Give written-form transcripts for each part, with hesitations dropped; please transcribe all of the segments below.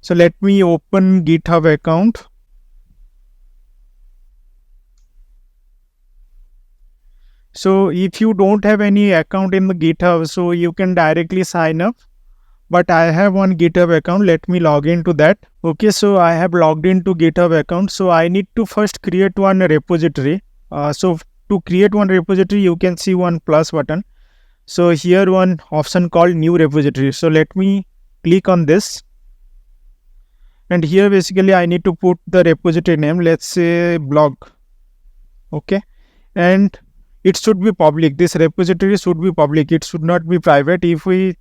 So let me open GitHub account. So if you don't have any account in the GitHub, so you can directly sign up. But I have one GitHub account. Let me log into that. Okay, so I have logged into GitHub account. So I need to first create one repository. So to create one repository, you can see one plus button. So here one option called new repository. So let me click on this. And here basically I need to put the repository name. Let's say blog. Okay. And it should be public. This repository should be public. It should not be private. If we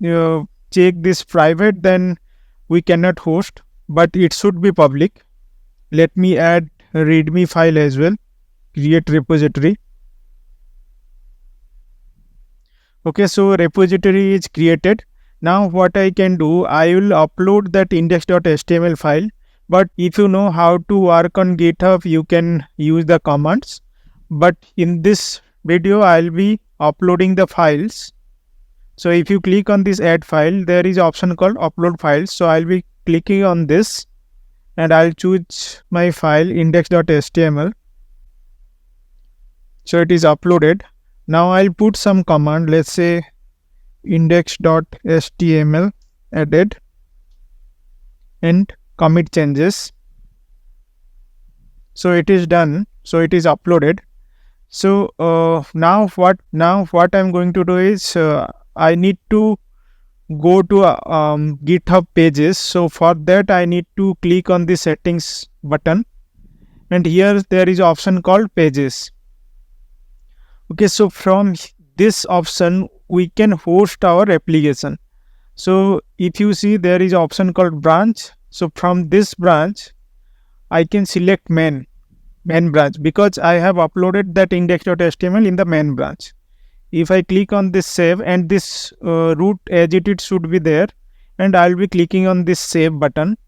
check this private, then we cannot host, but it should be public. Let me add a readme file as well. Create repository. Okay, so repository is created. Now what I can do, I will upload that index.html file. But if you know how to work on GitHub, you can use the commands. But in this video, I'll be uploading the files. So if you click on this add file, there is option called upload files. So I'll be clicking on this and I'll choose my file index.html. So it is uploaded. Now I'll put some command. Let's say index.html added and commit changes. So it is done. So it is uploaded. So now what I'm going to do is I need to go to GitHub pages. So for that I need to click on the settings button, and here there is option called pages. Okay, so from this option we can host our application. So if you see, there is option called branch. So from this branch I can select main branch, because I have uploaded that index.html in the main branch. If I click on this save, and this root as it should be there, and I'll be clicking on this save button,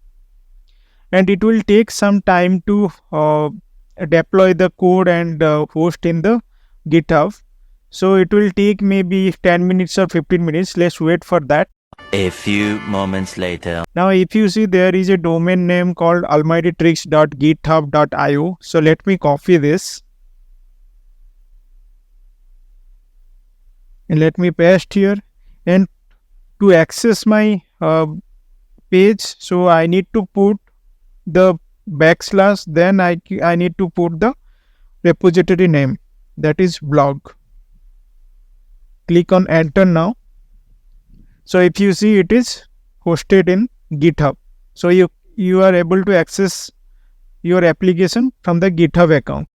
and it will take some time to deploy the code and host in the GitHub. So it will take maybe 10 minutes or 15 minutes. Let's wait for that. A few moments later. Now if you see, there is a domain name called almightytricks.github.io. So let me copy this and let me paste here. And to access my page, so I need to put the backslash, then I need to put the repository name, that is blog. Click on enter now. So if you see, it is hosted in GitHub. So you are able to access your application from the GitHub account.